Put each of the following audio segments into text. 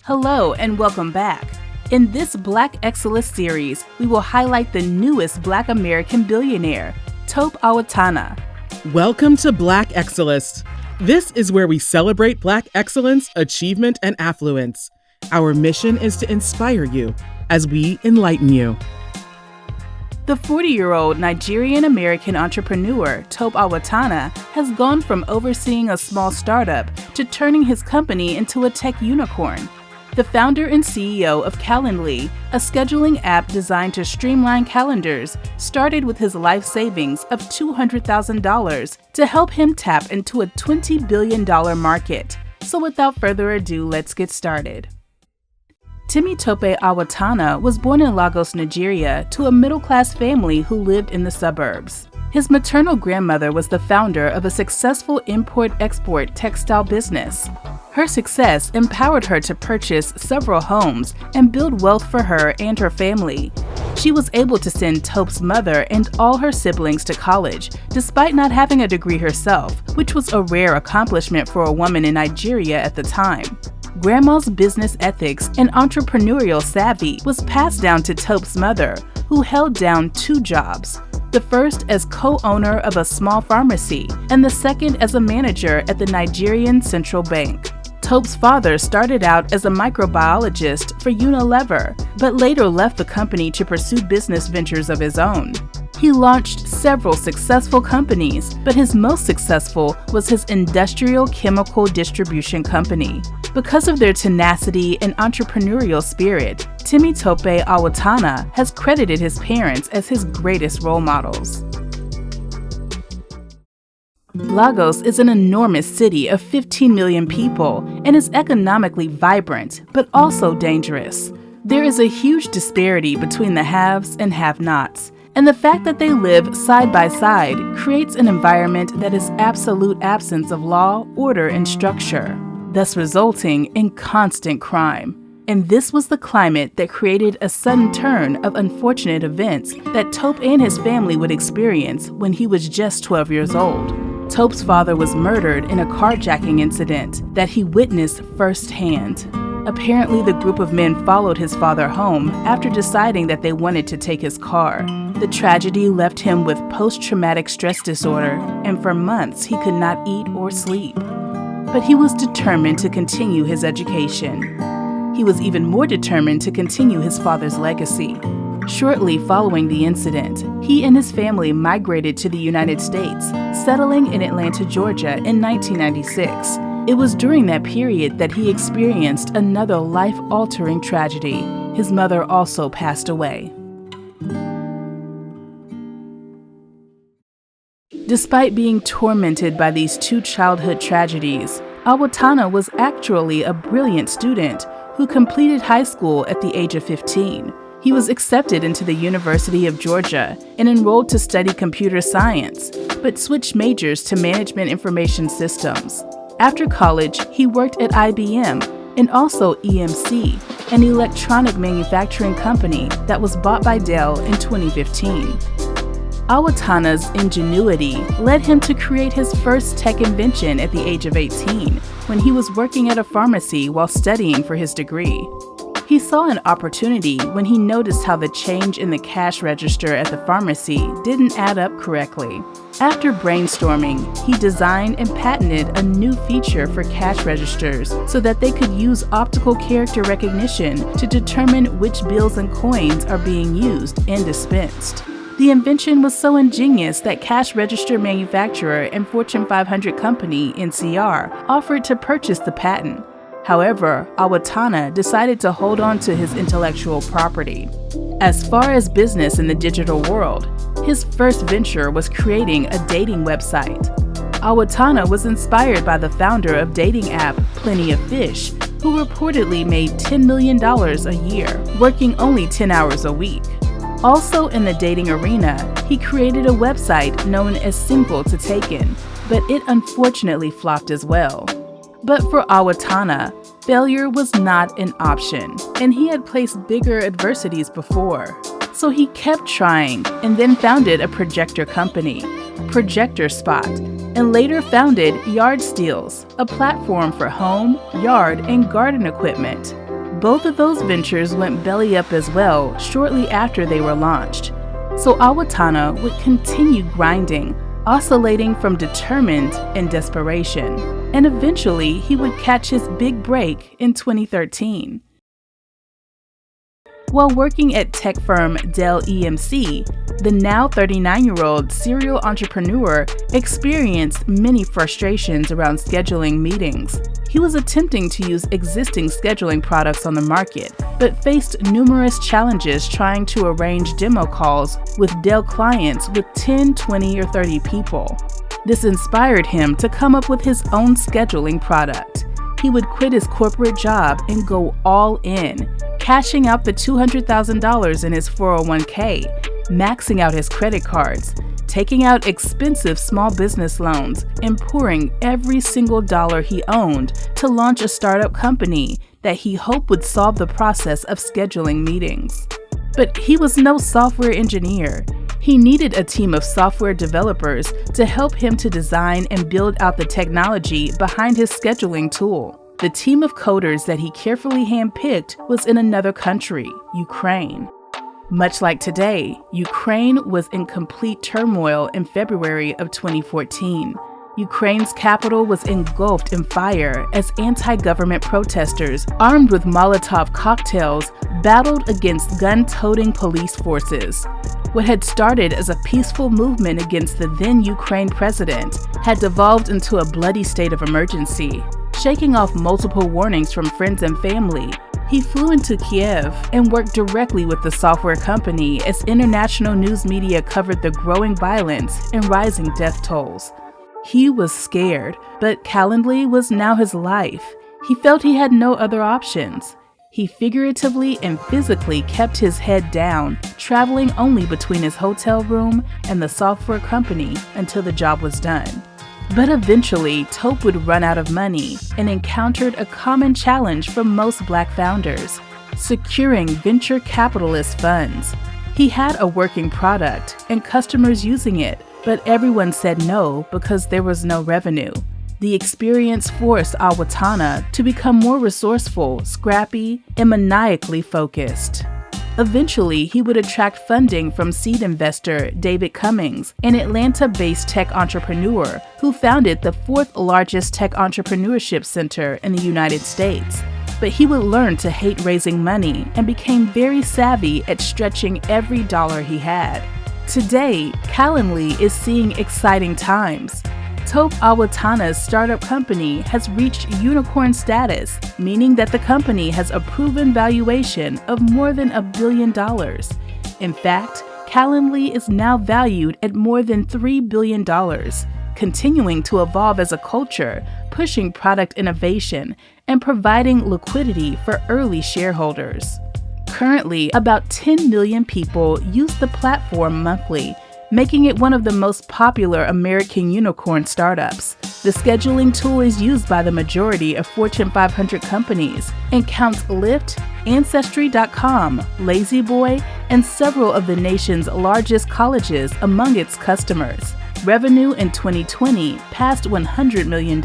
Hello and welcome back. In this Black Excellist series, we will highlight the newest Black American billionaire, Tope Awotona. Welcome to Black Excellist. This is where we celebrate Black excellence, achievement, and affluence. Our mission is to inspire you as we enlighten you. The 40-year-old Nigerian-American entrepreneur, Tope Awotona, has gone from overseeing a small startup to turning his company into a tech unicorn. The founder and CEO of Calendly, a scheduling app designed to streamline calendars, started with his life savings of $200,000 to help him tap into a $20 billion market. So without further ado, let's get started. Tope Awotona was born in Lagos, Nigeria, to a middle-class family who lived in the suburbs. His maternal grandmother was the founder of a successful import-export textile business. Her success empowered her to purchase several homes and build wealth for her and her family. She was able to send Tope's mother and all her siblings to college, despite not having a degree herself, which was a rare accomplishment for a woman in Nigeria at the time. Grandma's business ethics and entrepreneurial savvy was passed down to Tope's mother, who held down two jobs. The first as co-owner of a small pharmacy, and the second as a manager at the Nigerian Central Bank. Tope's father started out as a microbiologist for Unilever, but later left the company to pursue business ventures of his own. He launched several successful companies, but his most successful was his industrial chemical distribution company. Because of their tenacity and entrepreneurial spirit, Tope Awotona has credited his parents as his greatest role models. Lagos is an enormous city of 15 million people and is economically vibrant, but also dangerous. There is a huge disparity between the haves and have-nots, and the fact that they live side by side creates an environment that is absolute absence of law, order, and structure, thus resulting in constant crime. And this was the climate that created a sudden turn of unfortunate events that Tope and his family would experience when he was just 12 years old. Tope's father was murdered in a carjacking incident that he witnessed firsthand. Apparently, the group of men followed his father home after deciding that they wanted to take his car. The tragedy left him with post-traumatic stress disorder, and for months he could not eat or sleep. But he was determined to continue his education. He was even more determined to continue his father's legacy. Shortly following the incident, he and his family migrated to the United States, settling in Atlanta, Georgia in 1996. It was during that period that he experienced another life-altering tragedy. His mother also passed away. Despite being tormented by these two childhood tragedies, Awotona was actually a brilliant student who completed high school at the age of 15. He was accepted into the University of Georgia and enrolled to study computer science, but switched majors to management information systems. After college, he worked at IBM and also EMC, an electronic manufacturing company that was bought by Dell in 2015. Awotona's ingenuity led him to create his first tech invention at the age of 18, when he was working at a pharmacy while studying for his degree. He saw an opportunity when he noticed how the change in the cash register at the pharmacy didn't add up correctly. After brainstorming, he designed and patented a new feature for cash registers so that they could use optical character recognition to determine which bills and coins are being used and dispensed. The invention was so ingenious that cash register manufacturer and Fortune 500 company, NCR, offered to purchase the patent. However, Awotona decided to hold on to his intellectual property. As far as business in the digital world, his first venture was creating a dating website. Awotona was inspired by the founder of dating app Plenty of Fish, who reportedly made $10 million a year, working only 10 hours a week. Also in the dating arena, he created a website known as Single to Taken, but it unfortunately flopped as well. But for Awotona, failure was not an option, and he had faced bigger adversities before. So he kept trying and then founded a projector company, Projector Spot, and later founded Yard Steals, a platform for home, yard, and garden equipment. Both of those ventures went belly up as well shortly after they were launched. So Awotona would continue grinding, oscillating from determined and desperation, and eventually he would catch his big break in 2013. While working at tech firm Dell EMC, the now 39-year-old serial entrepreneur experienced many frustrations around scheduling meetings. He was attempting to use existing scheduling products on the market, but faced numerous challenges trying to arrange demo calls with Dell clients with 10, 20, or 30 people. This inspired him to come up with his own scheduling product. He would quit his corporate job and go all in, cashing out the $200,000 in his 401k, maxing out his credit cards, taking out expensive small business loans, and pouring every single dollar he owned to launch a startup company that he hoped would solve the process of scheduling meetings. But he was no software engineer. He needed a team of software developers to help him to design and build out the technology behind his scheduling tool. The team of coders that he carefully handpicked was in another country, Ukraine. Much like today, Ukraine was in complete turmoil in February of 2014. Ukraine's capital was engulfed in fire as anti-government protesters, armed with Molotov cocktails, battled against gun-toting police forces. What had started as a peaceful movement against the then Ukraine president had devolved into a bloody state of emergency. Shaking off multiple warnings from friends and family, he flew into Kiev and worked directly with the software company as international news media covered the growing violence and rising death tolls. He was scared, but Calendly was now his life. He felt he had no other options. He figuratively and physically kept his head down, traveling only between his hotel room and the software company until the job was done. But eventually, Tope would run out of money and encountered a common challenge for most Black founders: securing venture capitalist funds. He had a working product and customers using it, but everyone said no because there was no revenue. The experience forced Awotona to become more resourceful, scrappy, and maniacally focused. Eventually, he would attract funding from seed investor David Cummings, an Atlanta-based tech entrepreneur who founded the fourth largest tech entrepreneurship center in the United States. But he would learn to hate raising money and became very savvy at stretching every dollar he had. Today, Calendly is seeing exciting times. Tope Awotona's startup company has reached unicorn status, meaning that the company has a proven valuation of more than $1 billion. In fact, Calendly is now valued at more than $3 billion, continuing to evolve as a culture, pushing product innovation, and providing liquidity for early shareholders. Currently, about 10 million people use the platform monthly, making it one of the most popular American unicorn startups. The scheduling tool is used by the majority of Fortune 500 companies and counts Lyft, Ancestry.com, La-Z-Boy, and several of the nation's largest colleges among its customers. Revenue in 2020 passed $100 million,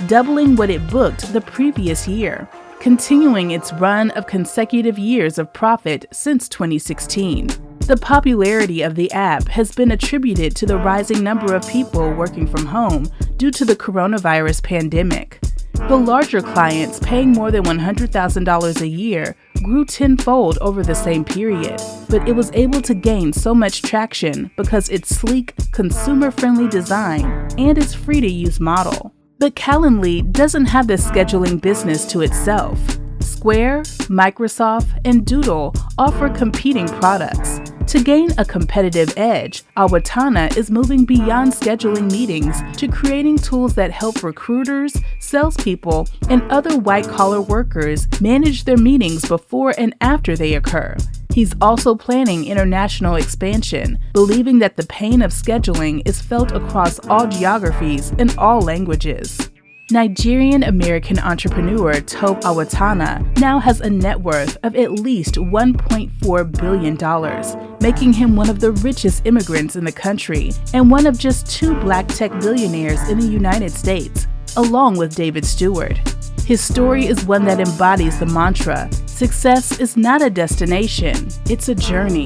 doubling what it booked the previous year, continuing its run of consecutive years of profit since 2016. The popularity of the app has been attributed to the rising number of people working from home due to the coronavirus pandemic. The larger clients paying more than $100,000 a year grew tenfold over the same period, but it was able to gain so much traction because its sleek, consumer-friendly design and its free-to-use model. But Calendly doesn't have the scheduling business to itself. Square, Microsoft, and Doodle offer competing products. To gain a competitive edge, Awotona is moving beyond scheduling meetings to creating tools that help recruiters, salespeople, and other white-collar workers manage their meetings before and after they occur. He's also planning international expansion, believing that the pain of scheduling is felt across all geographies and all languages. Nigerian-American entrepreneur Tope Awotona now has a net worth of at least $1.4 billion, making him one of the richest immigrants in the country and one of just 2 Black tech billionaires in the United States, along with David Stewart. His story is one that embodies the mantra, success is not a destination, it's a journey.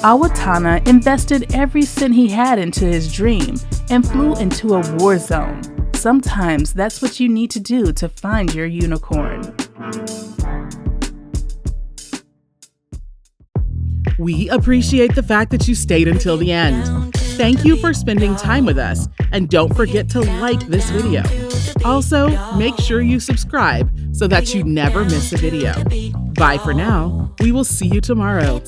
Awotona invested every cent he had into his dream and flew into a war zone. Sometimes that's what you need to do to find your unicorn. We appreciate the fact that you stayed until the end. Thank you for spending time with us, and don't forget to like this video. Also, make sure you subscribe so that you never miss a video. Bye for now. We will see you tomorrow.